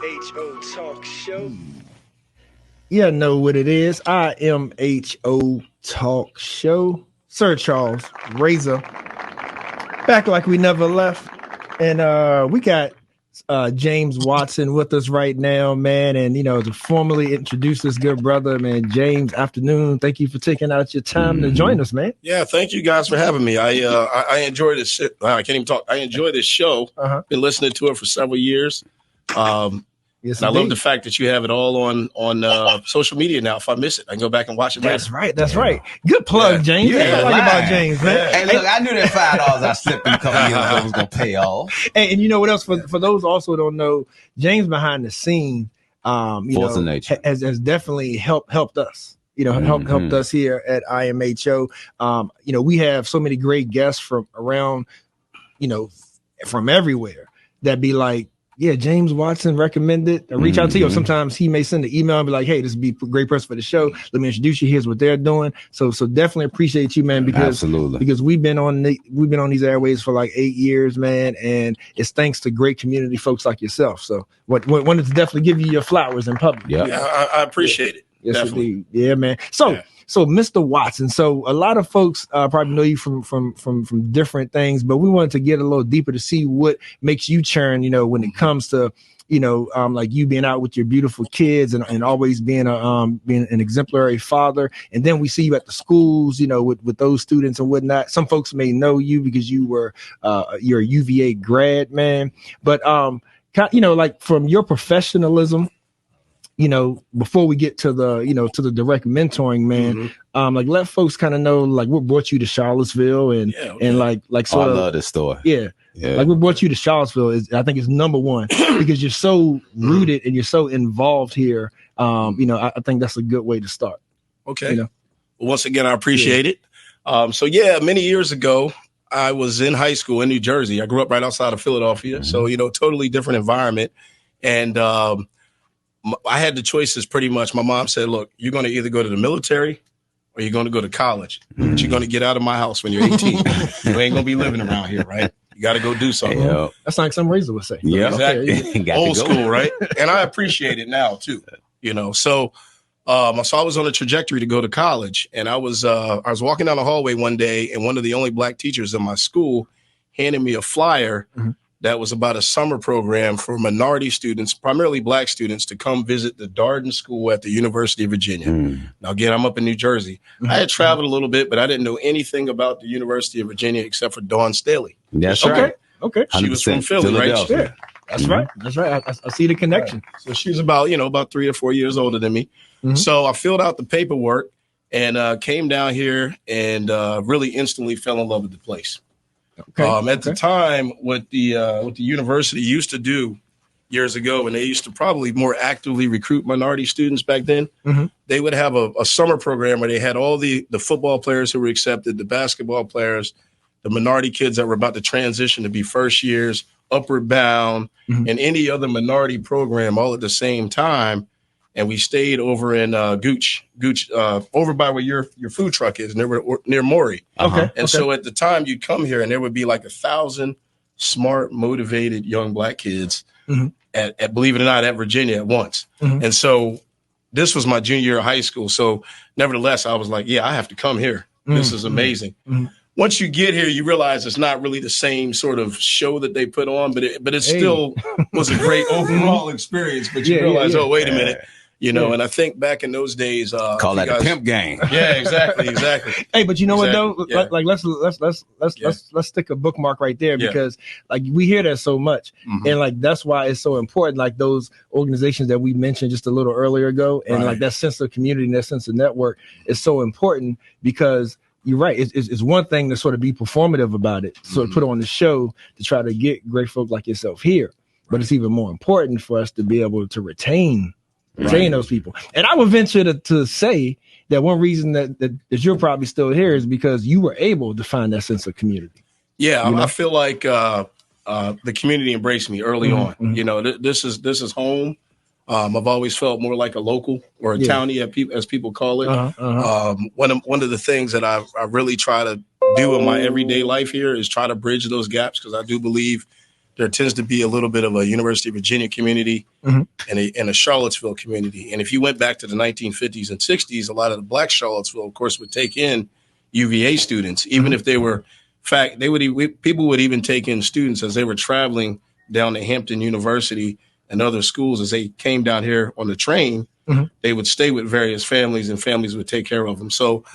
IMHO Talk Show. Yeah, know what it is. IMHO Talk Show. Sir Charles Razor. Back like we never left. And we got James Watson with us right now, man. And, to formally introduce this good brother, man, James, afternoon. Thank you for taking out your time to join us, man. Yeah, thank you guys for having me. I enjoy this. I can't even talk. I enjoy this show. Been listening to it for several years. Yes, and I love the fact that you have it all on social media now. If I miss it, I can go back and watch it later. That's right. That's right. Good plug, James. Yeah, Talk about James, man. Hey, look, I knew that $5 I slipped in a couple years ago was going to pay off. And you know what else? For those also don't know, James behind the scene, Force of nature. has definitely helped us. Helped us here at IMHO. We have so many great guests from around, from everywhere that be like, yeah, James Watson recommended. I reach out to you. Or sometimes he may send an email and be like, hey, this would be a great person for the show. Let me introduce you. Here's what they're doing. So definitely appreciate you, man, because we've been on these airways for like 8 years, man, and it's thanks to great community folks like yourself. So wanted to definitely give you your flowers in public. Yeah, I appreciate it. Yes, definitely. indeed. Yeah, man. So Mr. Watson, so a lot of folks probably know you from different things, but we wanted to get a little deeper to see what makes you churn, when it comes to, like you being out with your beautiful kids and always being an exemplary father. And then we see you at the schools, with those students and whatnot. Some folks may know you because you're a UVA grad, man. But, like from your professionalism, before we get to the, to the direct mentoring, man, like let folks kind of know like what brought you to Charlottesville and like sort of, I love this story. Yeah. Like what brought you to Charlottesville I think is number one because you're so rooted and you're so involved here. I think that's a good way to start. Okay. Well, once again, I appreciate it. Many years ago, I was in high school in New Jersey. I grew up right outside of Philadelphia. So, totally different environment. And, I had the choices pretty much. My mom said, look, you're going to either go to the military or you're going to go to college. But you're going to get out of my house when you're 18. You ain't going to be living around here, right? You got to go do something. That's like some Razor would say. Yeah, exactly. Old school, right? And I appreciate it now, too. So I was on a trajectory to go to college. And I was walking down the hallway one day, and one of the only black teachers in my school handed me a flyer that was about a summer program for minority students, primarily black students, to come visit the Darden School at the University of Virginia. Now, again, I'm up in New Jersey. I had traveled a little bit, but I didn't know anything about the University of Virginia except for Dawn Staley. That's right. Okay. She was from Philly, right? Yeah. That's right. That's right. I see the connection. Right. So she was about 3 or 4 years older than me. So I filled out the paperwork and came down here and really instantly fell in love with the place. At the time, what the university used to do years ago, and they used to probably more actively recruit minority students back then, they would have a summer program where they had all the football players who were accepted, the basketball players, the minority kids that were about to transition to be first years, upward bound, and any other minority program all at the same time. And we stayed over in Gooch, over by where your food truck is, near Maury. So at the time, you'd come here, and there would be like 1,000 smart, motivated young black kids at believe it or not, at Virginia at once. And so this was my junior year of high school. So nevertheless, I was like, yeah, I have to come here. This is amazing. Once you get here, you realize it's not really the same sort of show that they put on, but it still was a great overall experience. But you realize, oh, wait a minute. And I think back in those days, call that the pimp game. Yeah, exactly. Hey, but you know what though? Yeah. Like let's stick a bookmark right there because like we hear that so much, and like that's why it's so important. Like those organizations that we mentioned just a little earlier ago, and like that sense of community, and that sense of network is so important because. You're right. It's one thing to sort of be performative about it, sort of put on the show to try to get great folks like yourself here. But it's even more important for us to be able to retain those people. And I would venture to say that one reason that you're probably still here is because you were able to find that sense of community. Yeah, I feel like the community embraced me early on. This is home. I've always felt more like a local or a townie, as people call it. One of the things that I really try to do in my everyday life here is try to bridge those gaps because I do believe there tends to be a little bit of a University of Virginia community and a Charlottesville community. And if you went back to the 1950s and 60s, a lot of the Black Charlottesville, of course, would take in UVA students, even if they were, people would even take in students as they were traveling down to Hampton University and other schools. As they came down here on the train, they would stay with various families, and families would take care of them. So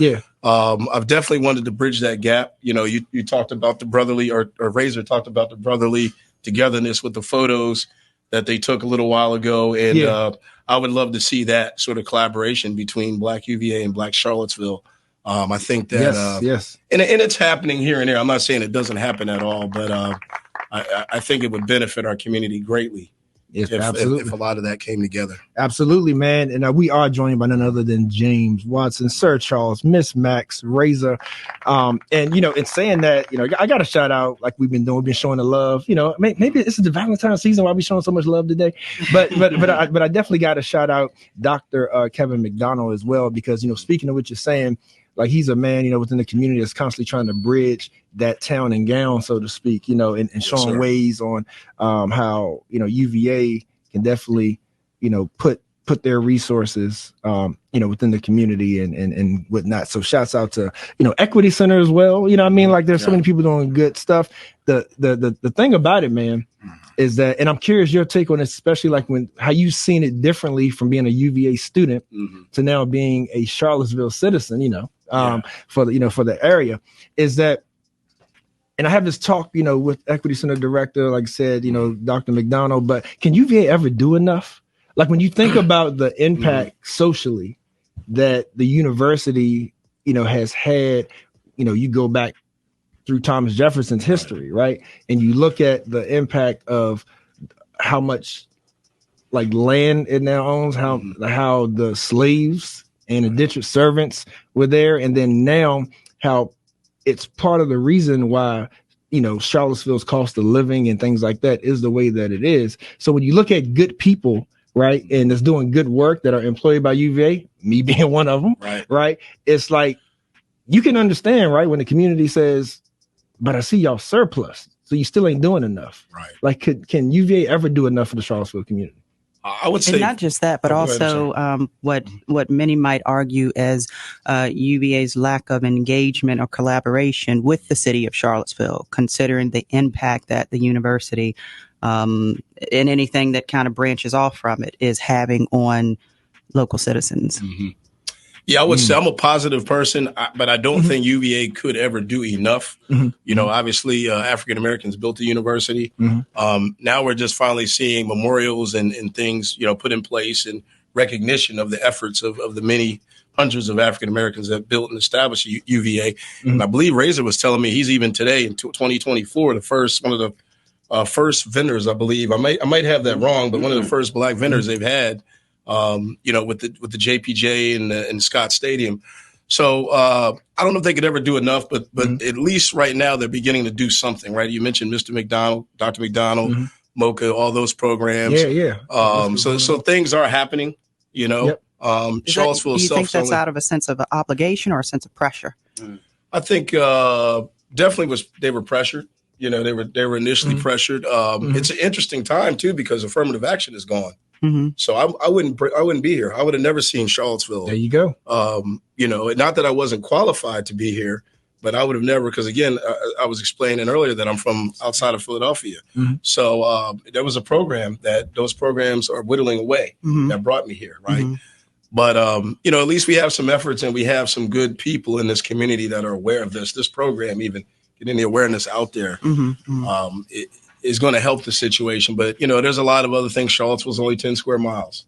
I've definitely wanted to bridge that gap. You know, you talked about the brotherly, or Razor talked about the brotherly togetherness with the photos that they took a little while ago. And I would love to see that sort of collaboration between Black UVA and Black Charlottesville. I think that, and it's happening here and there. I'm not saying it doesn't happen at all, but I think it would benefit our community greatly. Yes, if a lot of that came together. Absolutely, man. And we are joined by none other than James Watson, Sir Charles, Miss Max, Razor. And, you know, in saying that, you know, I got to shout out like we've been doing. We've been showing the love. You know, maybe this is the Valentine's season why we're showing so much love today. But I definitely got to shout out Dr. Kevin McDonald as well, because, you know, speaking of what you're saying, like he's a man, you know, within the community that's constantly trying to bridge that town and gown, so to speak, you know, and showing ways on how, you know, UVA can definitely, you know, put their resources, you know, within the community and whatnot. So shouts out to, you know, Equity Center as well. You know what I mean? Like there's so many people doing good stuff. The thing about it, man, is that, and I'm curious your take on it, especially like how you've seen it differently from being a UVA student to now being a Charlottesville citizen, you know, for the area, is that, and I have this talk, you know, with Equity Center director, like I said, you know, Dr. McDonald, but can UVA ever do enough? Like when you think about the impact socially that the university, you know, has had, you know, you go back through Thomas Jefferson's history, right? And you look at the impact of how much like land it now owns, how the slaves and indentured servants were there. And then now how it's part of the reason why, you know, Charlottesville's cost of living and things like that is the way that it is. So when you look at good people, right, and that's doing good work that are employed by UVA, me being one of them, right? It's like, you can understand, right, when the community says, but I see y'all surplus, so you still ain't doing enough. Right. Like, can UVA ever do enough for the Charlottesville community? I would say, and not just that, but also what many might argue as UVA's lack of engagement or collaboration with the city of Charlottesville, considering the impact that the university and anything that kind of branches off from it is having on local citizens. Yeah, I would say I'm a positive person, but I don't think UVA could ever do enough. You know, obviously, African Americans built the university. Now we're just finally seeing memorials and things, you know, put in place and recognition of the efforts of the many hundreds of African Americans that built and established UVA. And I believe Razor was telling me he's even today in 2024, one of the first vendors, I believe. I might have that wrong, but one of the first Black vendors they've had. You know, with the JPJ and Scott Stadium. So I don't know if they could ever do enough, but at least right now they're beginning to do something, right? You mentioned Mr. McDonald, Dr. McDonald, MOCA, all those programs. So things are happening, you know. Charlottesville. Do you think that's out of a sense of obligation or a sense of pressure? I think definitely they were pressured. You know, they were initially pressured. It's an interesting time too because affirmative action is gone. So I wouldn't be here. I would have never seen Charlottesville. There you go. You know, not that I wasn't qualified to be here, but I would have never, because again, I was explaining earlier that I'm from outside of Philadelphia. So there was a program those programs are whittling away that brought me here, right? But, you know, at least we have some efforts and we have some good people in this community that are aware of this program, even getting the awareness out there. It is going to help the situation. But, you know, there's a lot of other things. Charlottesville's only 10 square miles,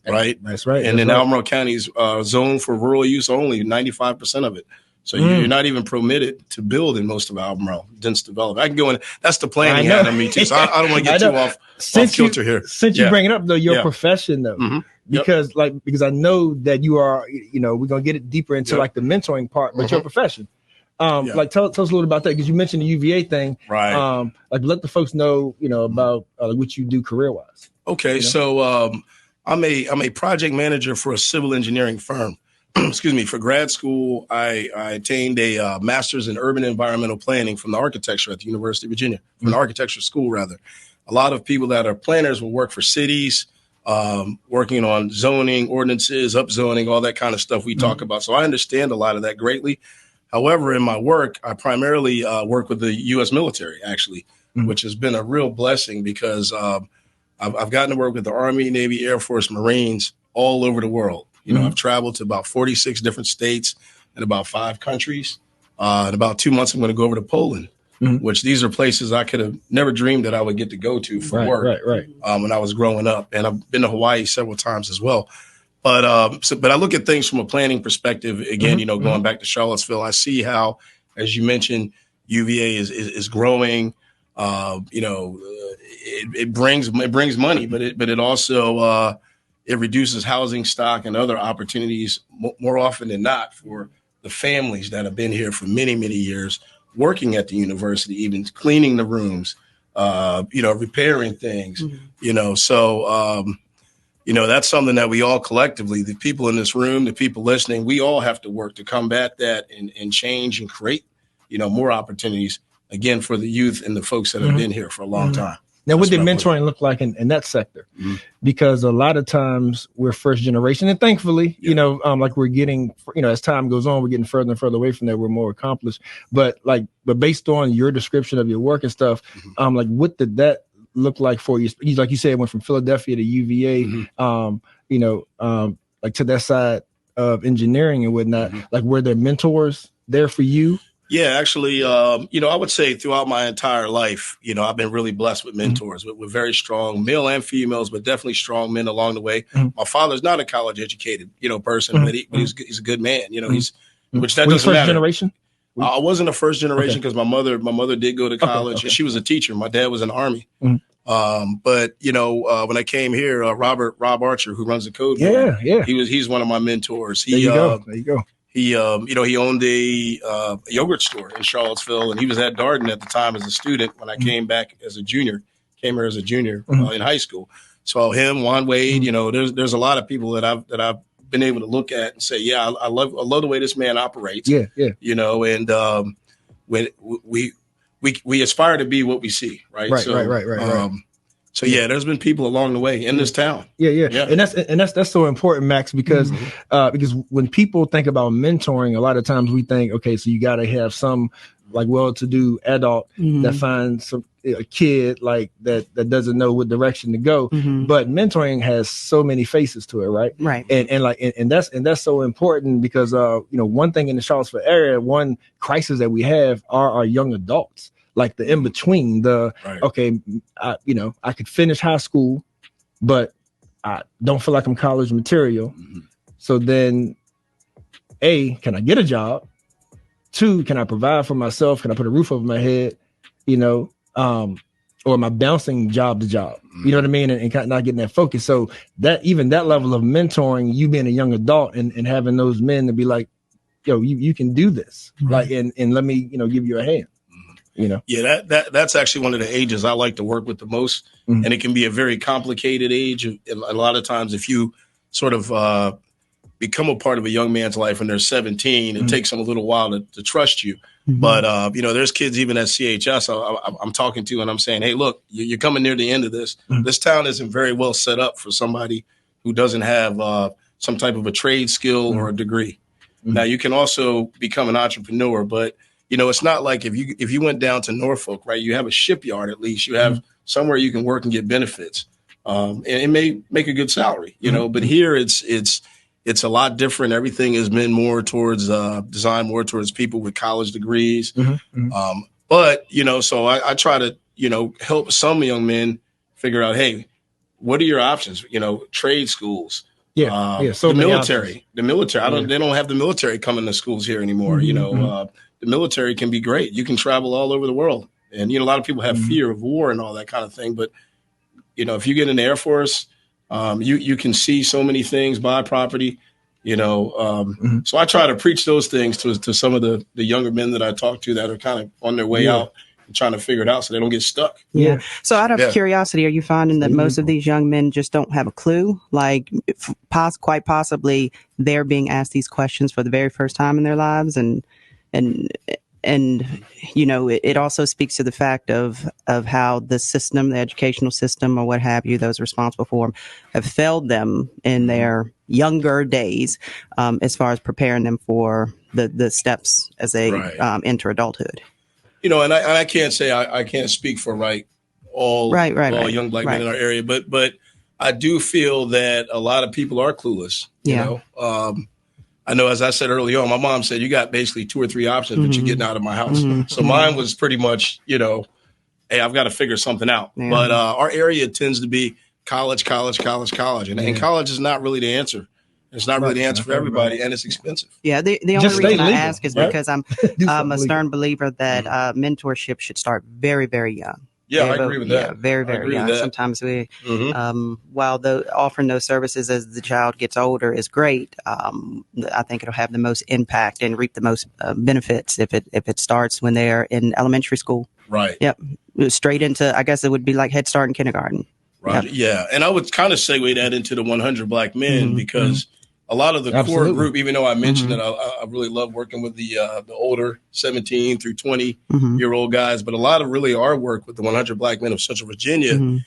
right? That's right. And then Albemarle County's zoned for rural use only, 95% of it. So you're not even permitted to build in most of Albemarle, dense development. I can go in. That's the planning hat on me too. So I don't want to get too off kilter here. Since you bring it up though, your profession though, because I know that you are, you know, we're going to get it deeper into like the mentoring part, but your profession. Like tell us a little about that, because you mentioned the UVA thing, right? Like let the folks know, you know, about what you do career wise. Okay, you know? So I'm a project manager for a civil engineering firm. excuse me, for grad school, I attained a master's in urban environmental planning from the architecture at the University of Virginia, from the architecture school, rather. A lot of people that are planners will work for cities, working on zoning, ordinances, upzoning, all that kind of stuff we talk about. So I understand a lot of that greatly. However, in my work, I primarily work with the U.S. military, actually, which has been a real blessing because I've gotten to work with the Army, Navy, Air Force, Marines all over the world. You know, I've traveled to about 46 different states and about 5 countries. In about 2 months, I'm going to go over to Poland, which these are places I could have never dreamed that I would get to go to for work when I was growing up. And I've been to Hawaii several times as well. But I look at things from a planning perspective. Again, you know, going back to Charlottesville, I see how, as you mentioned, UVA is growing. You know, it brings money, but it also it reduces housing stock and other opportunities more often than not for the families that have been here for many, many years, working at the university, even cleaning the rooms, you know, repairing things, you know. So, you know, that's something that we all collectively, the people in this room, the people listening, we all have to work to combat that and change and create, you know, more opportunities, again, for the youth and the folks that have been here for a long time. Now, what did mentoring look like in that sector? Because a lot of times we're first generation, and thankfully, you know, like we're getting, you know, as time goes on, we're getting further and further away from that. We're more accomplished. But based on your description of your work and stuff, like, what did that look like for you? Like you said, it went from Philadelphia to UVA, you know, like to that side of engineering and whatnot. Like, were there mentors there for you? Yeah, actually, you know, I would say throughout my entire life, you know, I've been really blessed with mentors, with very strong male and females, but definitely strong men along the way. My father's not a college educated, you know, person, but he's a good man. You know, which that doesn't matter. Generation? I wasn't a first generation because my mother did go to college. And she was a teacher. My dad was in the Army. But you know, when I came here, Rob Archer, who runs the code, he's one of my mentors. There you go. He, you know, he owned a yogurt store in Charlottesville, and he was at Darden at the time as a student. When I came back as a junior, in high school. So him, Juan Wade, you know, there's a lot of people that I've been able to look at and say, yeah, I love the way this man operates. Yeah. You know, and when we aspire to be what we see, right? Right. So yeah, there's been people along the way in this town. Yeah. And that's so important, Max, because when people think about mentoring, a lot of times we think, okay, so you got to have some like well-to-do adult that finds a kid like that doesn't know what direction to go. But mentoring has so many faces to it, right? Right. And that's so important because you know, one thing in the Charlottesville area, one crisis that we have are our young adults. Like the in between, okay, you know, I could finish high school, but I don't feel like I'm college material. So then, A, can I get a job? 2, can I provide for myself? Can I put a roof over my head? You know, or am I bouncing job to job? You know what I mean? And kind of not getting that focus. So that level of mentoring, you being a young adult and having those men to be like, yo, you can do this. Like, and let me, you know, give you a hand. You know, that's actually one of the ages I like to work with the most, and it can be a very complicated age. And a lot of times, if you sort of become a part of a young man's life when they're 17, it takes them a little while to trust you. But you know, there's kids even at CHS I'm talking to, and I'm saying, hey, look, you're coming near the end of this. This town isn't very well set up for somebody who doesn't have some type of a trade skill or a degree. Now, you can also become an entrepreneur, but you know, it's not like if you went down to Norfolk, right? You have a shipyard, at least you have somewhere you can work and get benefits, and it may make a good salary, you know. But here it's a lot different. Everything has been more towards designed more towards people with college degrees. But you know, so I try to, you know, help some young men figure out, hey, what are your options? You know, trade schools. So the military. They don't have the military coming to schools here anymore. You know. The military can be great. You can travel all over the world. And, you know, a lot of people have fear of war and all that kind of thing. But, you know, if you get in the Air Force, you can see so many things, buy property, you know. So I try to preach those things to some of the younger men that I talk to that are kind of on their way out trying to figure it out so they don't get stuck. Yeah. So out of Yeah. curiosity, are you finding that most of these young men just don't have a clue? Like quite possibly they're being asked these questions for the very first time in their lives, and you know, it also speaks to the fact of how the system, the educational system or what have you, those responsible for them have failed them in their younger days, as far as preparing them for the steps as they enter adulthood. You know, and I can't say I can't speak for all young black men in our area, but I do feel that a lot of people are clueless. You know, I know, as I said early on, my mom said, you got basically 2 or 3 options, but you're getting out of my house. So mine was pretty much, you know, hey, I've got to figure something out. Yeah. But our area tends to be college. And college is not really the answer. It's not really the answer for everybody, and it's expensive. Yeah, the only reason I ask is because I'm a stern believer that mentorship should start very, very young. Yeah, I agree with that. Yeah, very, very young. Sometimes we, while offering those services as the child gets older is great, I think it'll have the most impact and reap the most benefits if it starts when they're in elementary school. Right. Yep. Straight into, I guess it would be like Head Start and kindergarten. Right. Yep. Yeah. And I would kind of segue that into the 100 Black Men because a lot of the core group, even though I mentioned that I really love working with the older 17 through 20-year-old guys, but a lot of really our work with the 100 Black Men of Central Virginia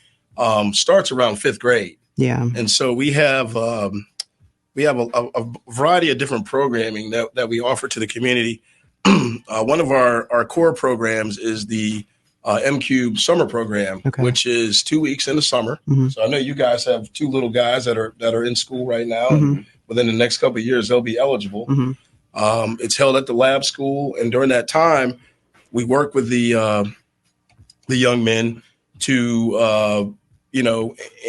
starts around 5th grade. Yeah. And so we have a variety of different programming that we offer to the community. One of our core programs is the M-Cube summer program, which is 2 weeks in the summer. So I know you guys have 2 little guys that are in school right now. And within the next couple of years, they'll be eligible. It's held at the lab school. And during that time, we work with the young men to,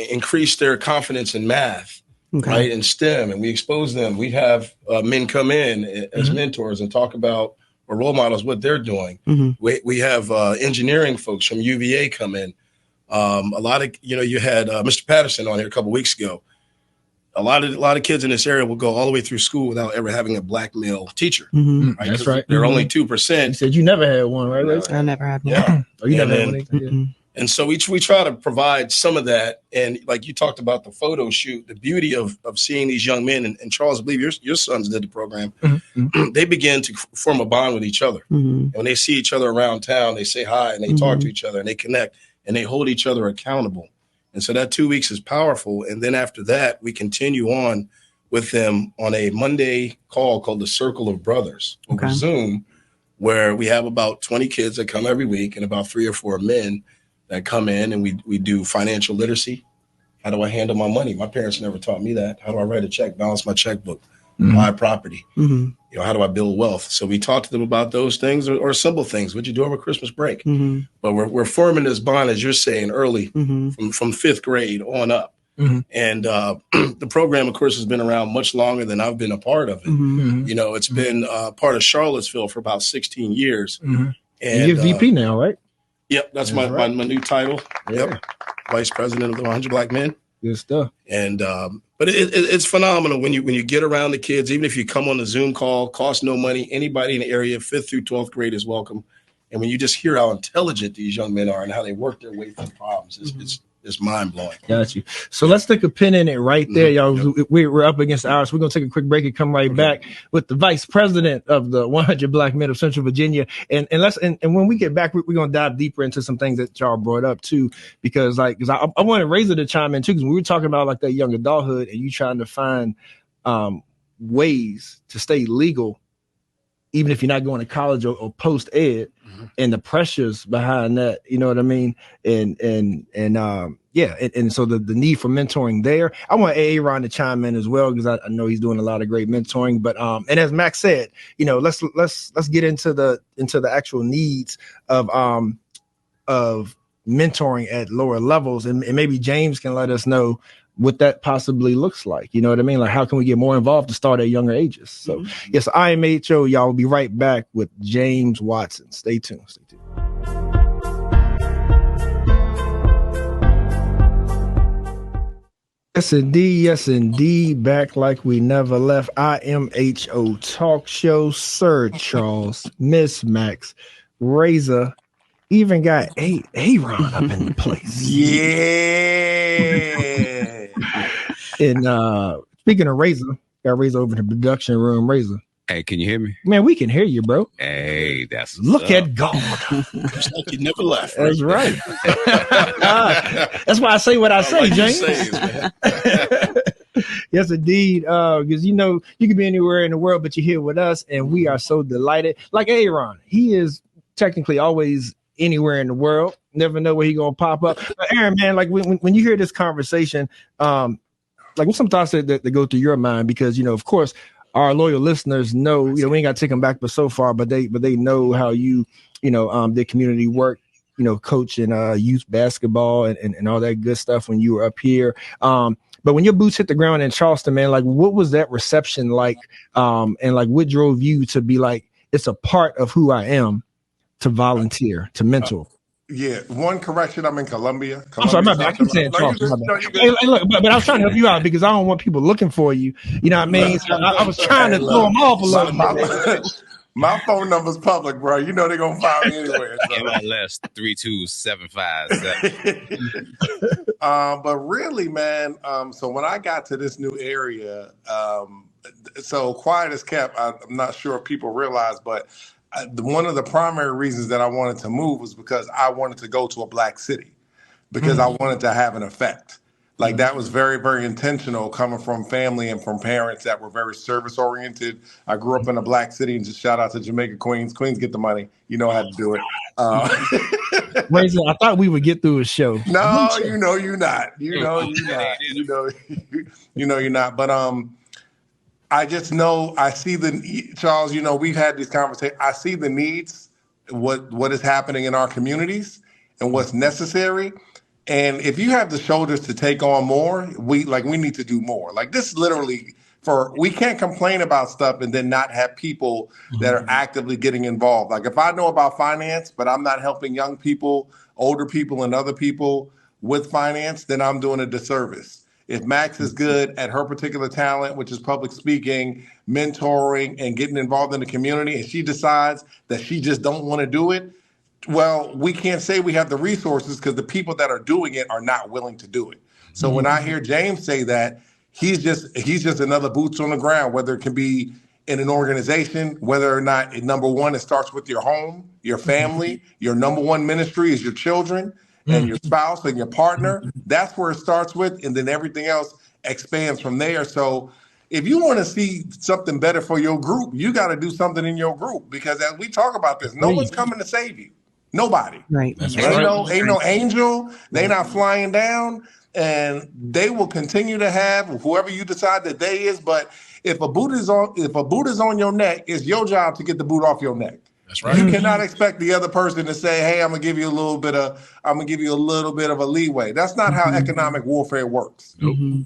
increase their confidence in math, right, and STEM. And we expose them. We have men come in as mentors and talk about, or role models, what they're doing. We have engineering folks from UVA come in. A lot of, you had Mr. Patterson on here a couple of weeks ago. A lot of kids in this area will go all the way through school without ever having a black male teacher. Right? That's right. They're only 2%. You said you never had one, right? I never had one. Yeah. Oh, you never had one either? And so we try to provide some of that. And like you talked about the photo shoot, the beauty of seeing these young men, and Charles, I believe your sons did the program, they begin to form a bond with each other. And when they see each other around town, they say hi and they talk to each other and they connect and they hold each other accountable. And so that 2 weeks is powerful. And then after that, we continue on with them on a Monday call called the Circle of Brothers over Zoom, where we have about 20 kids that come every week and about 3 or 4 men that come in, and we do financial literacy. How do I handle my money? My parents never taught me that. How do I write a check, balance my checkbook, buy property? How do I build wealth? So we talk to them about those things or simple things. What'd you do over Christmas break? But we're forming this bond, as you're saying, early from 5th grade on up. And the program, of course, has been around much longer than I've been a part of it. It's been part of Charlottesville for about 16 years. And you're VP now, right? Yep, that's my new title. Yep, Vice President of the 100 Black Men. Good stuff. And but it's phenomenal when you get around the kids. Even if you come on the Zoom call, costs no money. Anybody in the area, 5th through 12th grade, is welcome. And when you just hear how intelligent these young men are and how they work their way through problems, it's mind blowing. Got you. So let's stick a pin in it right there, y'all. We're up against hours. We're gonna take a quick break and come right back with the Vice President of the 100 Black Men of Central Virginia. And when we get back, we're gonna dive deeper into some things that y'all brought up too, because I wanted Razor to chime in too, because we were talking about like that young adulthood and you trying to find ways to stay legal, even if you're not going to college or post ed, and the pressures behind that, you know what I mean? And so the need for mentoring there. I want Aaron to chime in as well, because I know he's doing a lot of great mentoring. But and as Max said, let's get into the actual needs of mentoring at lower levels, and maybe James can let us know what that possibly looks like. You know what I mean? Like, how can we get more involved to start at younger ages? So yes, I am HO. Y'all will be right back with James Watson. Stay tuned. Yes, indeed. Back like we never left. I am HO Talk Show. Sir Charles, Miss Max, Razor, even got Aaron up in the place. Yeah. And speaking of Razor, got Razor over in the production room. Razor. Hey, can you hear me? Man, we can hear you, bro. Hey, that's look at God. It's like you never left. That's right. That's why I say what I say, like James. Yes, indeed. Because you know you can be anywhere in the world, but you're here with us, and we are so delighted. Like Aaron, he is technically always anywhere in the world. Never know where he gonna pop up. But Aaron, man, like when you hear this conversation, like what's some thoughts that go through your mind? Because you know, of course, our loyal listeners know, you know, we ain't got to take them back but so far, but they know how you know, their community work, you know, coaching youth basketball and all that good stuff when you were up here. But when your boots hit the ground in Charleston, man, like what was that reception like? And like what drove you to be like, it's a part of who I am to volunteer, to mentor? Yeah, one correction. I'm in Columbia. I'm sorry, I keep saying Charleston. Hey, look, but I was trying to help you out because I don't want people looking for you. You know what I mean? So I was trying to throw them off a little bit. My phone number's public, bro. You know they're gonna find me anywhere. So. MLS 32757. But really, man. So when I got to this new area, so quiet as kept. I'm not sure if people realize, but one of the primary reasons that I wanted to move was because I wanted to go to a black city because I wanted to have an effect. Like that was very, very intentional coming from family and from parents that were very service oriented. I grew up in a black city, and just shout out to Jamaica, Queens. Queens get the money. You know how to do it. Razor, I thought we would get through a show. No, you know you're not. You know you're not. You know you're not. But I just know I see Charles, you know, we've had these conversations. I see the needs, what is happening in our communities and what's necessary. And if you have the shoulders to take on more, we need to do more. Like this literally we can't complain about stuff and then not have people that are actively getting involved. Like if I know about finance, but I'm not helping young people, older people, and other people with finance, then I'm doing a disservice. If Max is good at her particular talent, which is public speaking, mentoring, and getting involved in the community, and she decides that she just don't want to do it, well, we can't say we have the resources because the people that are doing it are not willing to do it. So when I hear James say that, he's just another boots on the ground, whether it can be in an organization, whether or not, number one, it starts with your home, your family, your number one ministry is your children, and your spouse and your partner. That's where it starts with, and then everything else expands from there. So if you want to see something better for your group, you got to do something in your group, because as we talk about this, no one's coming to save you. Nobody. Right. Ain't no angel. They not flying down, and they will continue to have whoever you decide that they is. But if a boot is on your neck, it's your job to get the boot off your neck. That's right. You cannot expect the other person to say, "Hey, I'm gonna give you a little bit of a leeway." That's not how economic warfare works.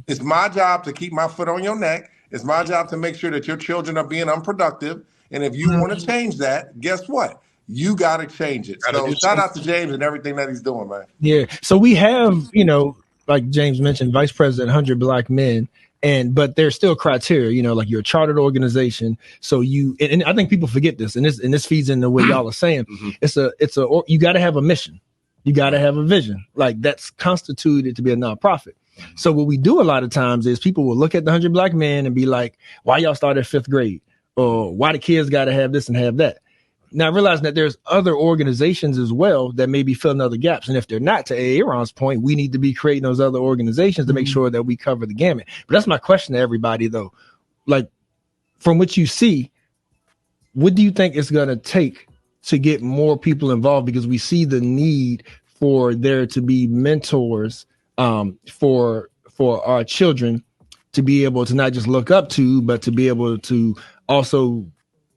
It's my job to keep my foot on your neck. It's my job to make sure that your children are being unproductive. And if you want to change that, guess what? You got to change it. So shout out to James and everything that he's doing, man. Yeah. So we have, you know, like James mentioned, Vice President, 100 Black men. But there's still criteria, you know, like you're a chartered organization. So and I think people forget this, and this feeds into what y'all are saying. You got to have a mission. You got to have a vision. Like that's constituted to be a nonprofit. So what we do a lot of times is people will look at the 100 Black men and be like, why y'all started 5th grade? Or why the kids got to have this and have that? Now, realizing that there's other organizations as well that may be filling other gaps. And if they're not, to Aaron's point, we need to be creating those other organizations to make sure that we cover the gamut. But that's my question to everybody, though. Like, from what you see, what do you think it's going to take to get more people involved? Because we see the need for there to be mentors for our children to be able to not just look up to, but to be able to also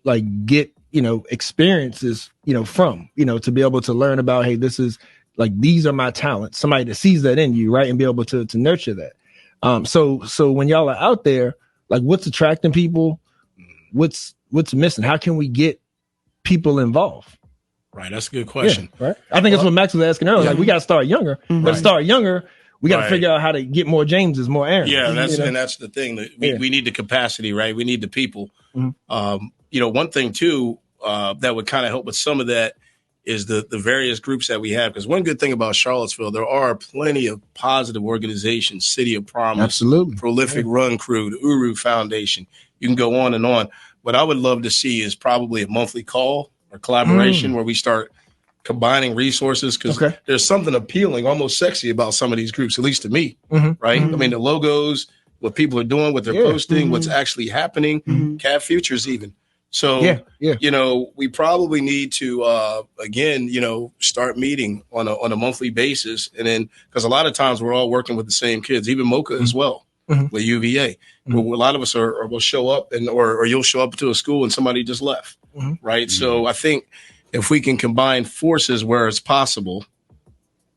like get, you know, experiences, you know, from, you know, to be able to learn about, hey, this is like, these are my talents, somebody that sees that in you, right? And be able to nurture that. So when y'all are out there, like what's attracting people? What's missing? How can we get people involved? Right. That's a good question. Yeah, right. I think that's what Max was asking earlier. Like we got to start younger, but to start younger, we got to figure out how to get more Jameses, more Aaron. Yeah. And that's the thing. We need the capacity, right? We need the people. You know, one thing too, that would kind of help with some of that is the various groups that we have. Because one good thing about Charlottesville, there are plenty of positive organizations, City of Promise, absolutely, Prolific Run Crew, the Uru Foundation. You can go on and on. What I would love to see is probably a monthly call or collaboration where we start combining resources, because there's something appealing, almost sexy about some of these groups, at least to me, right? I mean, the logos, what people are doing, what they're posting, what's actually happening, Cav Futures even. So, you know, we probably need to, again, you know, start meeting on a monthly basis. And then, because a lot of times we're all working with the same kids, even Mocha as well, with UVA. Where a lot of us will show up or you'll show up to a school and somebody just left, right? So I think if we can combine forces where it's possible,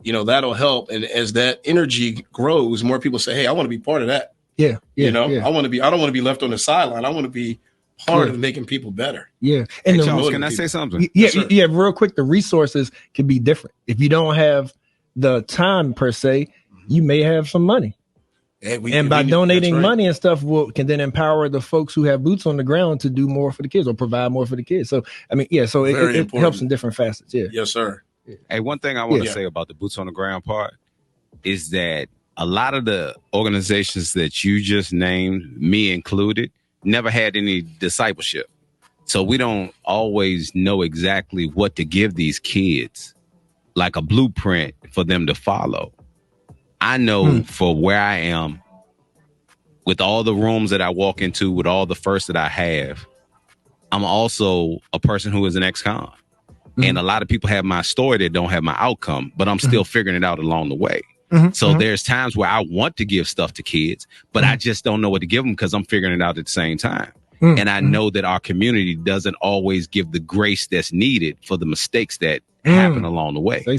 you know, that'll help. And as that energy grows, more people say, hey, I want to be part of that. I don't want to be left on the sideline. I want to be part of making people better. And hey, Charles, can I say something? Real quick. The resources can be different. If you don't have the time per se, you may have some money. And by donating money and stuff can then empower the folks who have boots on the ground to do more for the kids or provide more for the kids. So, I mean, so it helps in different facets. Yes, sir. Hey, one thing I want to say about the boots on the ground part is that a lot of the organizations that you just named, me included, never had any discipleship. So we don't always know exactly what to give these kids, like a blueprint for them to follow. I know for where I am, with all the rooms that I walk into, with all the firsts that I have, I'm also a person who is an ex-con. And a lot of people have my story that don't have my outcome, but I'm still figuring it out along the way. So there's times where I want to give stuff to kids, but I just don't know what to give them because I'm figuring it out at the same time. And I know that our community doesn't always give the grace that's needed for the mistakes that happen along the way. Say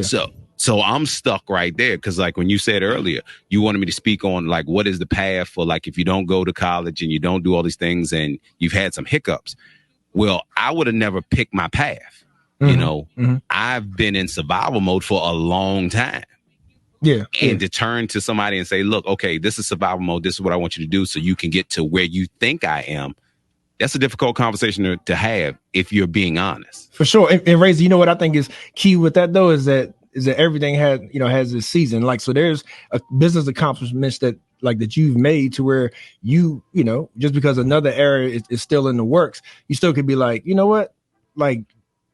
so. So I'm stuck right there because, like, when you said earlier, you wanted me to speak on, like, what is the path for, like, if you don't go to college and you don't do all these things and you've had some hiccups. Well, I would have never picked my path. You know, I've been in survival mode for a long time. And to turn to somebody and say, look, okay, this is survival mode. This is what I want you to do so you can get to where you think I am. That's a difficult conversation to have if you're being honest. For sure. And Razor, you know what I think is key with that, though, is that everything has its season. Like, so there's a business accomplishments that you've made to where you know, just because another area is still in the works, you still could be like, you know what, like,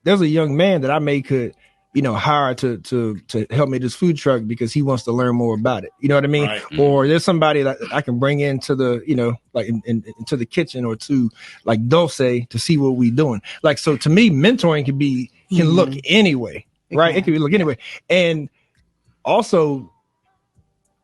there's a young man that I could, you know, hire to help me this food truck because he wants to learn more about it. You know what I mean? Right. Or there's somebody that I can bring into the, you know, like into the kitchen or to like Dulce to see what we doing. Like, so to me, mentoring can look anyway. Right. It can look anyway. And also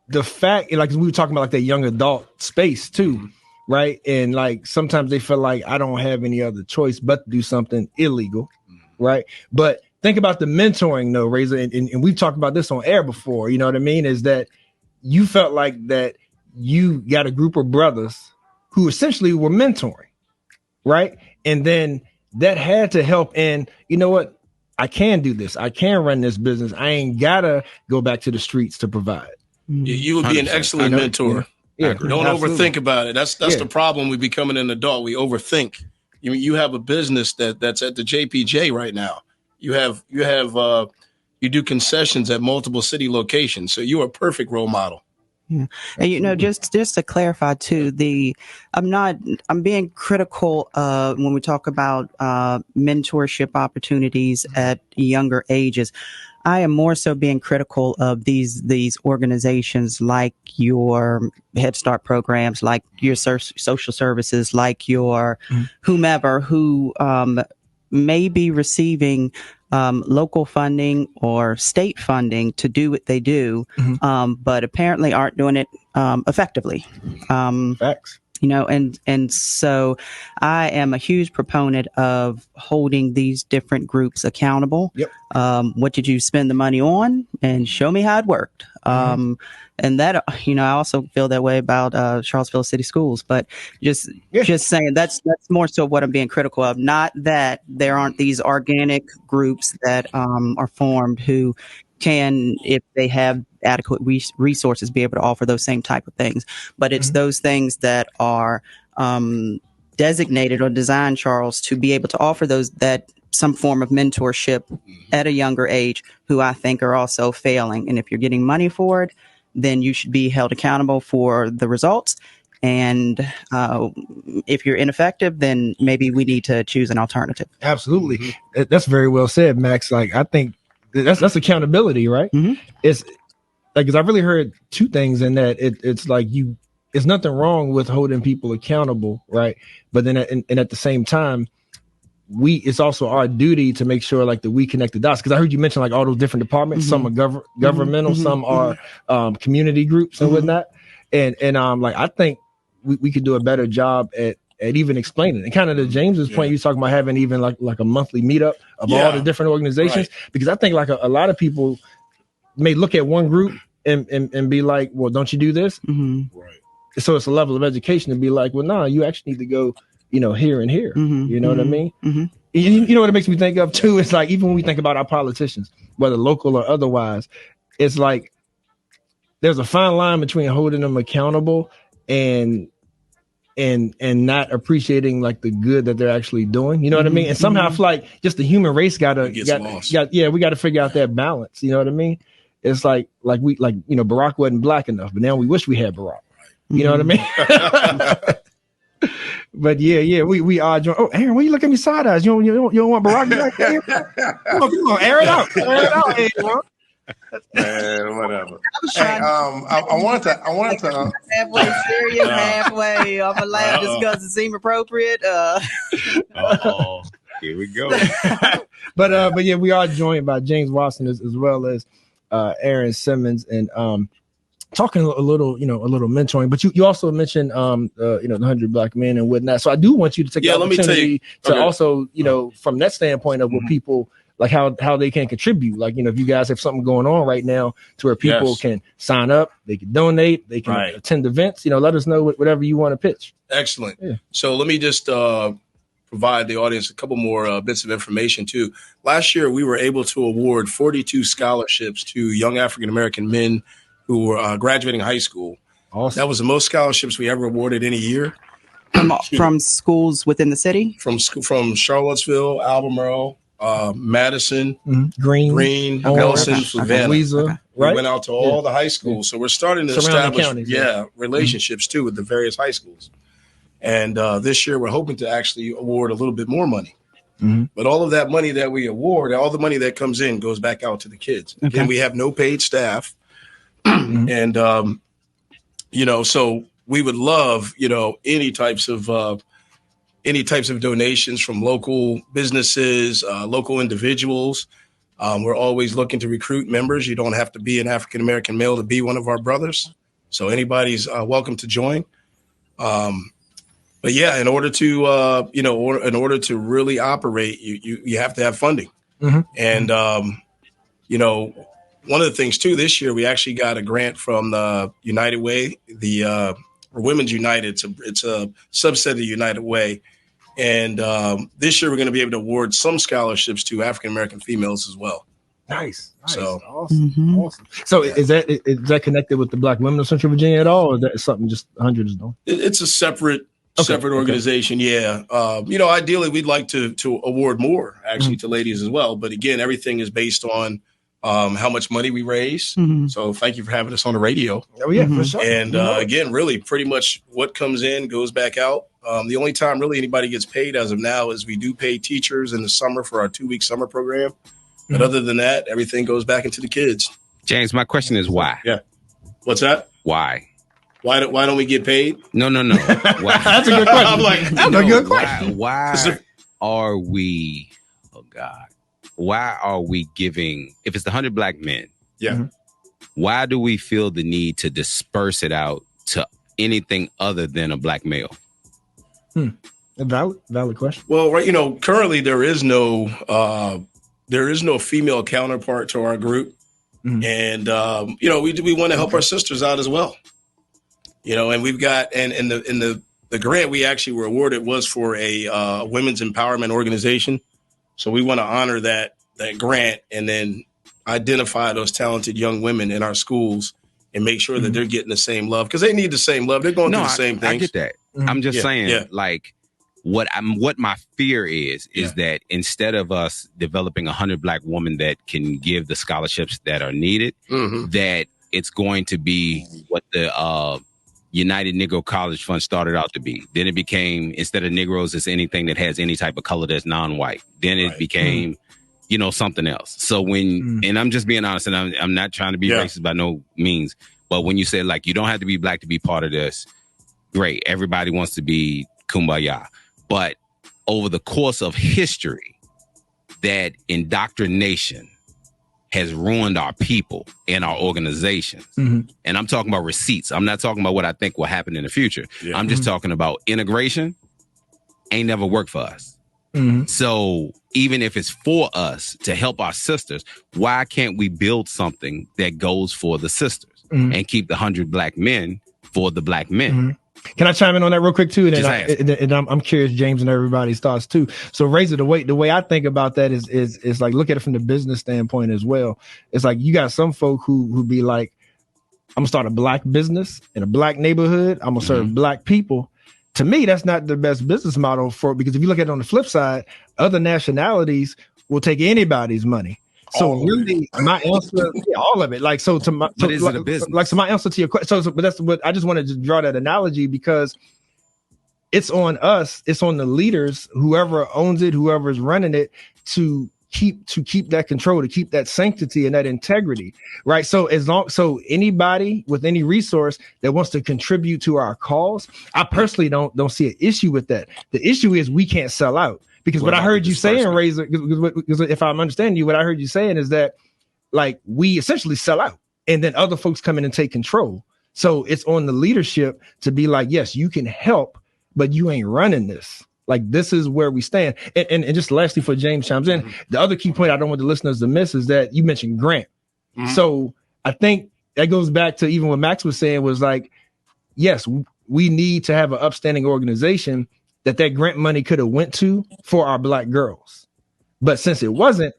the fact, like, we were talking about like that young adult space too. Right. And like, sometimes they feel like I don't have any other choice but to do something illegal. Right. But think about the mentoring though, Razor. And we've talked about this on air before. You know what I mean? Is that you felt like that you got a group of brothers who essentially were mentoring. Right. And then that had to help. And you know what? I can do this. I can run this business. I ain't gotta go back to the streets to provide. You would be an excellent mentor. Don't overthink about it. That's the problem with becoming an adult. We overthink. You have a business that's at the JPJ right now. You do concessions at multiple city locations. So you're a perfect role model. Yeah. And, you know, just to clarify too, I'm being critical when we talk about mentorship opportunities at younger ages. I am more so being critical of these organizations like your Head Start programs, like your social services, like your whomever who may be receiving local funding or state funding to do what they do, but apparently aren't doing it effectively. Facts. You know, and so I am a huge proponent of holding these different groups accountable. Yep. What did you spend the money on? And show me how it worked. And that, you know, I also feel that way about Charlottesville City Schools. But just saying that's more so what I'm being critical of. Not that there aren't these organic groups that are formed who can, if they have adequate resources, be able to offer those same type of things. But it's those things that are designated or designed, Charles, to be able to offer those, that some form of mentorship at a younger age who I think are also failing. And if you're getting money for it, then you should be held accountable for the results. And if you're ineffective, then maybe we need to choose an alternative. Absolutely. That's very well said, Max. Like, I think that's accountability, right? It's like, because I've really heard two things in that. It's like it's nothing wrong with holding people accountable, right? But then and at the same time, it's also our duty to make sure like that we connect the dots. Because I heard you mention like all those different departments. Some are governmental, some are community groups and whatnot. And like, I think we could do a better job at even explaining. And kind of to James's point, you talking about having even like a monthly meetup of all the different organizations. Right. Because I think like a lot of people may look at one group and be like, well, don't you do this? Right. So it's a level of education to be like, well, no, you actually need to go, here and here. You know what I mean? You know what it makes me think of too? It's like, even when we think about our politicians, whether local or otherwise, it's like there's a fine line between holding them accountable and not appreciating like the good that they're actually doing. You know what I mean? And somehow I feel like just the human race we got to figure out that balance. You know what I mean? It's like Barack wasn't black enough, but now we wish we had Barack. You know what I mean? But we are joined. Oh, Aaron, why you look at me side eyes? You don't want Barack back there? Come on, air it out. Aaron. Man, whatever. I wanted to halfway serious, halfway. I'm gonna laugh just because it seemed appropriate. Here we go. But we are joined by James Watson as well as Aaron Simmons, and talking a little mentoring. But you also mentioned the 100 Black Men and whatnot. So I do want you to take the opportunity to also from that standpoint of what people like how they can contribute. Like, if you guys have something going on right now to where people can sign up, they can donate, they can attend events, let us know whatever you want to pitch. Excellent. Yeah. So let me just provide the audience a couple more bits of information too. Last year, we were able to award 42 scholarships to young African-American men who were graduating high school. Awesome. That was the most scholarships we ever awarded in a year. From schools within the city? From Charlottesville, Albemarle, Madison, Green, Nelson, Savannah. Louisa, we went out to all the high schools. So we're starting to establish relationships too with the various high schools. And this year we're hoping to actually award a little bit more money. But all of that money that we award, all the money that comes in goes back out to the kids. Again, we have no paid staff. And, so we would love, any types of donations from local businesses, local individuals. We're always looking to recruit members. You don't have to be an African-American male to be one of our brothers. So anybody's welcome to join. But in order to really operate, you have to have funding. And, one of the things too, this year we actually got a grant from the United Way, the Women's United. It's a subset of the United Way, and this year we're going to be able to award some scholarships to African American females as well. Nice. So awesome. So is that connected with the Black Women of Central Virginia at all, or is that something just 100 is doing? It's a separate organization. Yeah. Ideally we'd like to award more actually to ladies as well, but again, everything is based on how much money we raise. So thank you for having us on the radio. Oh yeah, for sure. And again, really pretty much what comes in goes back out. The only time really anybody gets paid as of now is we do pay teachers in the summer for our 2-week summer program. But other than that, everything goes back into the kids. James, my question is why? Yeah. What's that? Why? Why don't we get paid? No. Why? That's a good question. I'm like, that's a good question. Why are we, oh God, why are we giving, if it's the 100 Black Men, why do we feel the need to disperse it out to anything other than a Black male? A valid question. Well, currently there is no female counterpart to our group. And, we want to help our sisters out as well. And we've got, and the grant we actually were awarded was for a women's empowerment organization. So we want to honor that grant and then identify those talented young women in our schools and make sure that they're getting the same love, because they need the same love. They're going through the same things. I get that. I'm just saying, what my fear is that instead of us developing 100 black women that can give the scholarships that are needed, that it's going to be what the United Negro College Fund started out to be. Then it became, instead of Negroes, it's anything that has any type of color that's non-white. Then it became, something else. So and I'm just being honest, and I'm not trying to be racist by no means, but when you say like, you don't have to be black to be part of this, great. Everybody wants to be kumbaya. But over the course of history, that indoctrination has ruined our people and our organizations. And I'm talking about receipts. I'm not talking about what I think will happen in the future. I'm just talking about integration ain't never worked for us. So even if it's for us to help our sisters, why can't we build something that goes for the sisters and keep the 100 black men for the black men? Can I chime in on that real quick too? And I'm curious, James, and everybody's thoughts too. So, Razor, the way I think about that is like, look at it from the business standpoint as well. It's like you got some folk who be like, I'm gonna start a black business in a black neighborhood. I'm gonna serve black people. To me, that's not the best business model because if you look at it on the flip side, other nationalities will take anybody's money. So really, my answer, all of it, like, so to my, but is it a business? Like, so my answer to your question, but that's what I just wanted to draw that analogy because it's on us, it's on the leaders, whoever owns it, whoever is running it, to keep that control, to keep that sanctity and that integrity, right? So so anybody with any resource that wants to contribute to our cause, I personally don't see an issue with that. The issue is we can't sell out. Because what I heard you saying, Razor, because if I'm understanding you, what I heard you saying is that like we essentially sell out and then other folks come in and take control. So it's on the leadership to be like, yes, you can help, but you ain't running this. Like, this is where we stand. And just lastly, for James chimes in, the other key point I don't want the listeners to miss is that you mentioned Grant. So I think that goes back to even what Max was saying was like, yes, we need to have an upstanding organization that grant money could have went to for our black girls. But since it wasn't,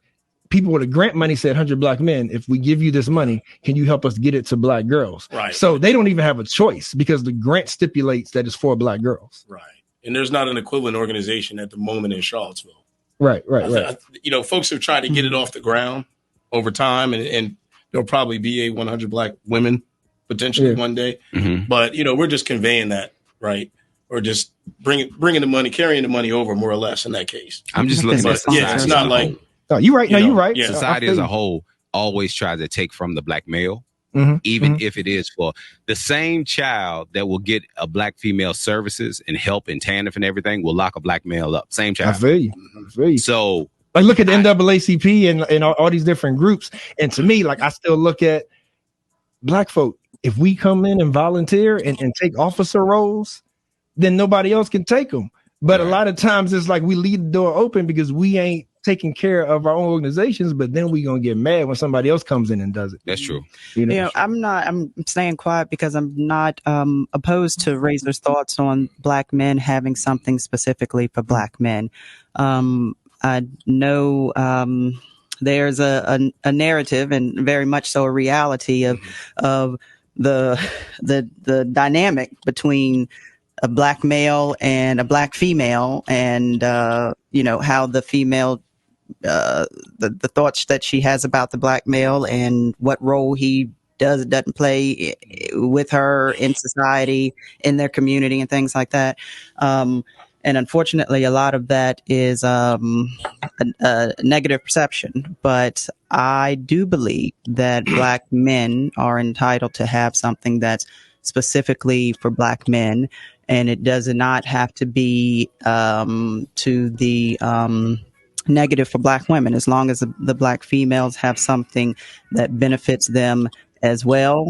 people with the grant money said, 100 black men, if we give you this money, can you help us get it to black girls? Right. So they don't even have a choice because the grant stipulates that it's for black girls. Right. And there's not an equivalent organization at the moment in Charlottesville. Right. Folks have tried to get it off the ground over time, and there'll probably be a 100 black women potentially one day. But, we're just conveying that, right? Or just bringing the money, carrying the money over, more or less, in that case. I'm just looking at society. It's not like... No, you're right. You're right. Yeah. Society as a whole always tries to take from the black male, even if it is for the same child that will get a black female services and help and TANF and everything will lock a black male up. Same child. I feel you. So, like, look at the NAACP and all these different groups. And to me, like, I still look at black folk. If we come in and volunteer and take officer roles, then nobody else can take them. But a lot of times it's like we leave the door open because we ain't taking care of our own organizations, but then we gonna get mad when somebody else comes in and does it. That's true. I'm staying quiet because I'm not opposed to Razor's thoughts on black men having something specifically for black men. I know there's a narrative and very much so a reality of the dynamic between a black male and a black female, and how the female the thoughts that she has about the black male and what role he doesn't play with her in society, in their community, and things like that. And unfortunately, a lot of that is a negative perception. But I do believe that black men are entitled to have something that's specifically for black men. And it does not have to be to the negative for black women, as long as the black females have something that benefits them as well,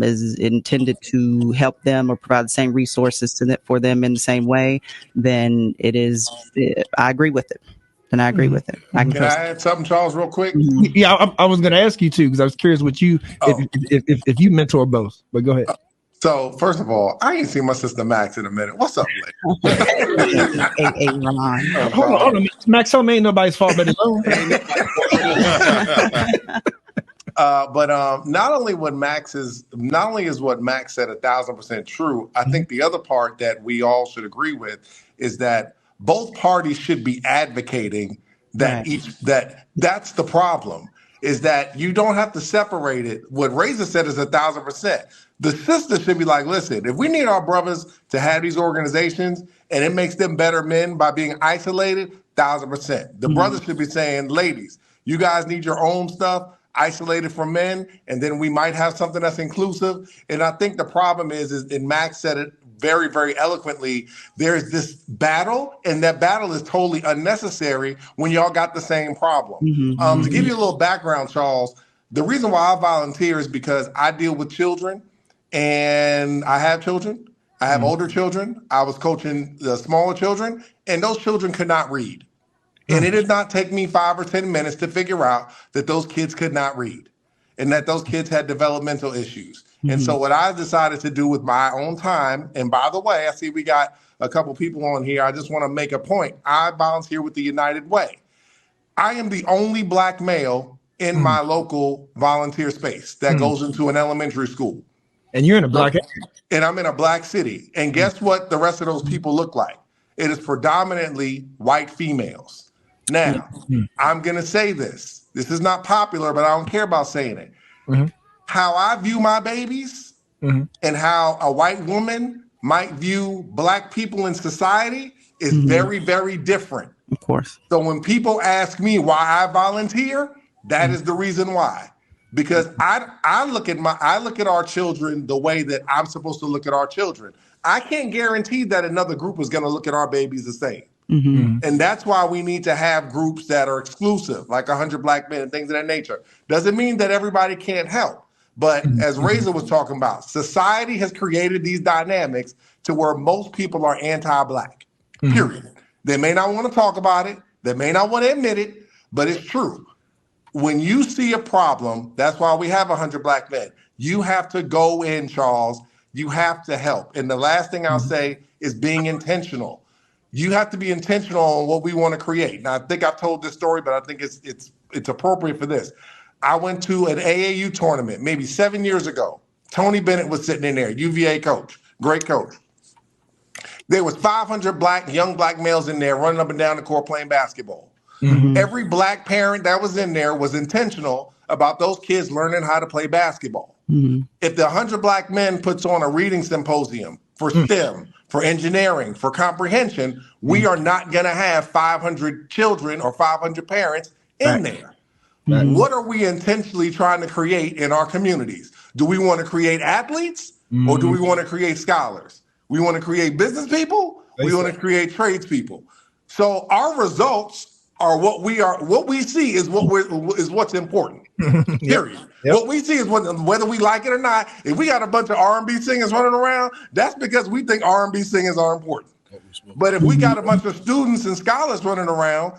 is intended to help them or provide the same resources for them in the same way, then I agree with it. Can I add something, Charles, real quick? Yeah, I was going to ask you too, because I was curious what you, if you mentor both, but go ahead. So, first of all, I ain't seen my sister Max in a minute. What's up, lady? Hey, Ron. Hold on. Max, ain't nobody's fault but his own. But not only is what Max said 1,000% true. I think the other part that we all should agree with is that both parties should be advocating that that's the problem. Is that you don't have to separate it. What Razor said is 1,000%. The sister should be like, listen, if we need our brothers to have these organizations and it makes them better men by being isolated, 1,000%. The brothers should be saying, ladies, you guys need your own stuff isolated from men, and then we might have something that's inclusive. And I think the problem is and Max said it very, very eloquently, there's this battle, and that battle is totally unnecessary when y'all got the same problem. To give you a little background, Charles, the reason why I volunteer is because I deal with children, and I have children. I have older children. I was coaching the smaller children, and those children could not read. And it did not take me 5 or 10 minutes to figure out that those kids could not read and that those kids had developmental issues. And so what I decided to do with my own time, and by the way, I see we got a couple people on here. I just want to make a point. I volunteer with the United Way. I am the only Black male in my local volunteer space that goes into an elementary school. And you're in a Black area. And I'm in a Black city. And guess what the rest of those people look like? It is predominantly white females. Now, I'm going to say this. This is not popular, but I don't care about saying it. How I view my babies and how a white woman might view Black people in society is very, very different. Of course. So when people ask me why I volunteer, that is the reason why. Because I look at our children the way that I'm supposed to look at our children. I can't guarantee that another group is going to look at our babies the same. And that's why we need to have groups that are exclusive, like 100 Black men and things of that nature. Doesn't mean that everybody can't help. But as Razor was talking about, society has created these dynamics to where most people are anti-Black, period. They may not want to talk about it. They may not want to admit it, but it's true. When you see a problem, that's why we have 100 Black men. You have to go in, Charles. You have to help. And the last thing I'll say is being intentional. You have to be intentional on what we want to create. Now, I think I've told this story, but I think it's appropriate for this. I went to an AAU tournament maybe 7 years ago. Tony Bennett was sitting in there, UVA coach, great coach. There was 500 young black males in there running up and down the court playing basketball. Every Black parent that was in there was intentional about those kids learning how to play basketball. If the 100 Black men puts on a reading symposium for STEM, for engineering, for comprehension, we are not going to have 500 children or 500 parents in there. What are we intentionally trying to create in our communities? Do we want to create athletes or do we want to create scholars? We want to create business people. We want to create tradespeople. So our results are what we see is what's important. Period. What we see is whether we like it or not. If we got a bunch of R&B singers running around, that's because we think R&B singers are important. But if we got a bunch of students and scholars running around,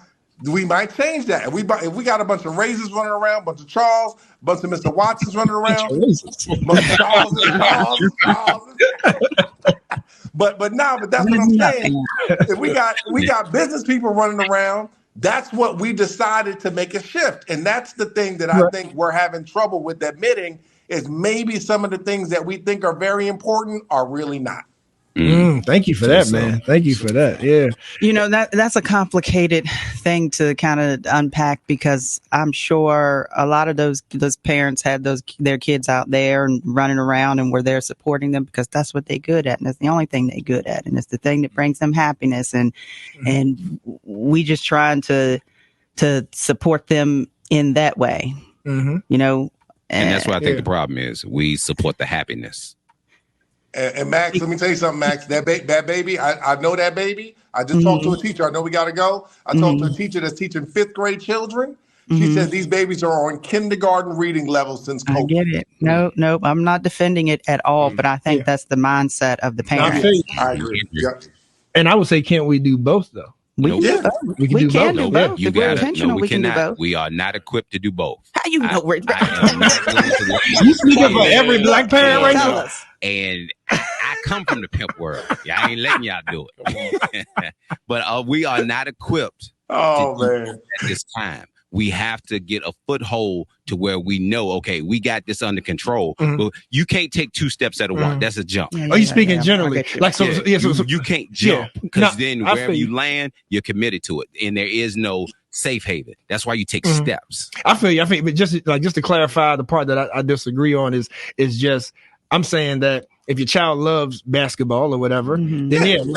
we might change that. If we got a bunch of Razors running around, a bunch of Charles, a bunch of Mr. Watsons running around, bunch of Charles. But that's what I'm saying. If we got business people running around, that's what we decided to make a shift. And that's the thing that I think we're having trouble with admitting is maybe some of the things that we think are very important are really not. Thank you for that, man. Thank you for that. Yeah. You know, that's a complicated thing to kind of unpack because I'm sure a lot of those parents had their kids out there and running around and were there supporting them because that's what they're good at. And it's the only thing they're good at. And it's the thing that brings them happiness. And we just trying to support them in that way, you know. And that's what I think the problem is. We support the happiness. And Max, let me tell you something, Max. That baby, I know that baby. I just talked to a teacher. I know we got to go. I talked to a teacher that's teaching 5th grade children. She says these babies are on kindergarten reading levels since COVID. I get it. No, I'm not defending it at all, but I think that's the mindset of the parents. I agree. Yep. And I would say, can't we do both, though? We can do both. We can do both. You if we're got intentional, we can do both. We are not equipped to do both. How you know we're You speaking for every Black parent right now? And I come from the pimp world. I ain't letting y'all do it. But we are not equipped to do at this time. we have to get a foothold to where we know, okay, we got this under control. But you can't take 2 steps at a once. That's a jump. Are you speaking generally? Like, so you can't jump, because then wherever you land, you're committed to it, and there is no safe haven. That's why you take steps. I feel you. but just to clarify, the part that I disagree on is just, I'm saying that if your child loves basketball or whatever, then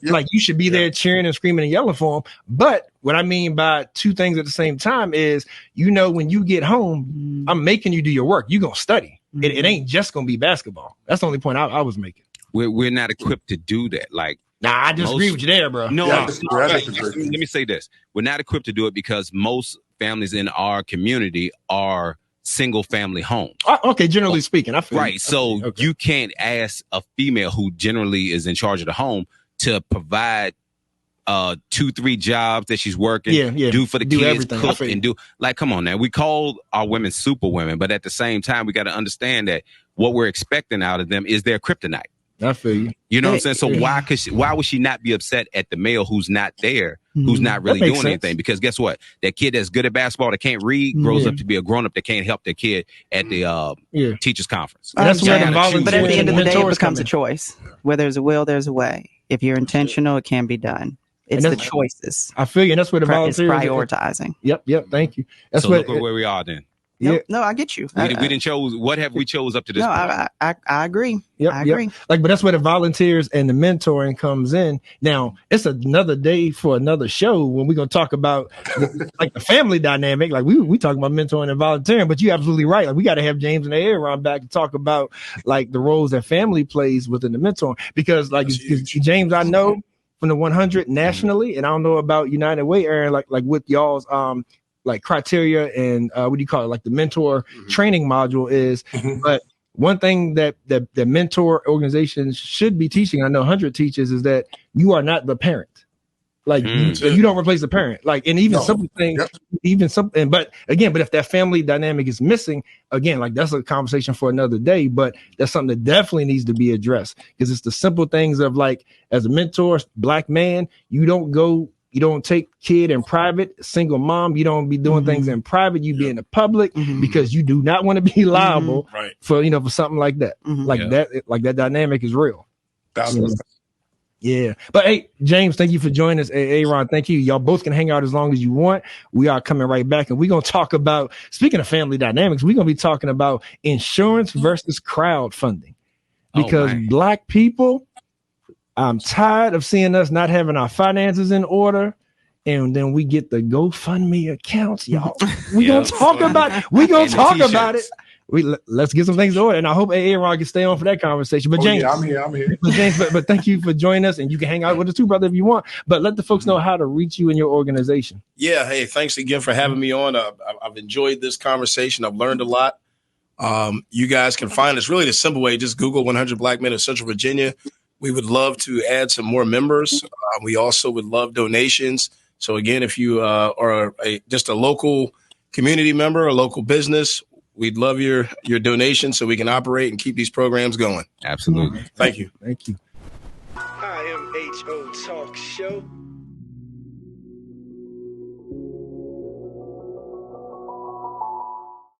like you should be there cheering and screaming and yelling for them. But what I mean by 2 things at the same time is, when you get home, I'm making you do your work. You're going to study. It ain't just going to be basketball. That's the only point I was making. We're not equipped to do that. Like, I disagree with you there, bro. No, let me say this. We're not equipped to do it because most families in our community are single family homes. Okay, generally speaking, I feel right. So you can't ask a female who generally is in charge of the home to provide 2-3 jobs that she's working, do for the kids, cook and do. Like, come on now. We call our women super women, but at the same time, we got to understand that what we're expecting out of them is their kryptonite. I feel you. You know what I'm saying? So why would she not be upset at the male who's not there, who's not really doing anything? Because guess what? That kid that's good at basketball, that can't read, grows up to be a grown-up that can't help their kid at the teacher's conference. That's where the volunteer. But at the end of the day, it becomes a choice. Where there's a will, there's a way. If you're intentional, it can be done. It's the choices. I feel you. And that's where the volunteers is prioritizing. Yep. Thank you. That's so look where we are then. Yeah. No, I get you. We didn't chose. What have we chose up to this point? I agree. I agree. But that's where the volunteers and the mentoring comes in. Now, it's another day for another show when we're going to talk about like the family dynamic. Like we talk about mentoring and volunteering, but you're absolutely right. Like we got to have James and Aaron back to talk about like the roles that family plays within the mentoring. Because like James, I know from the 100 nationally, and I don't know about United Way, Aaron, like with y'all's like criteria and what do you call it, like the mentor training module is. But one thing that mentor organizations should be teaching, I know 100 teaches, is that you are not the parent. Like you don't replace the parent. Like, and even simple things, but if that family dynamic is missing, again, like that's a conversation for another day, but that's something that definitely needs to be addressed, because it's the simple things of like, as a mentor, Black man, you don't take kid in private, single mom. You don't be doing things in private. You be in the public because you do not want to be liable for something like that. That dynamic is real. Yeah. But hey, James, thank you for joining us. Hey, Aaron, thank you. Y'all both can hang out as long as you want. We are coming right back, and we're going to talk about, speaking of family dynamics, we're going to be talking about insurance versus crowdfunding, because Black people, I'm tired of seeing us not having our finances in order, and then we get the GoFundMe accounts, y'all. We're going to talk about it. Let's get some things in order, and I hope Aaron can stay on for that conversation. But James, I'm here. But James, but thank you for joining us, and you can hang out with us too, brother, if you want. But let the folks know how to reach you and your organization. Yeah, hey, thanks again for having me on. I've enjoyed this conversation. I've learned a lot. You guys can find us really the simple way. Just Google 100 Black Men of Central Virginia. We would love to add some more members. We also would love donations. So again, if you are just a local community member, a local business, we'd love your donation so we can operate and keep these programs going. Absolutely. Thank you. Thank you. I am HO Talk Show.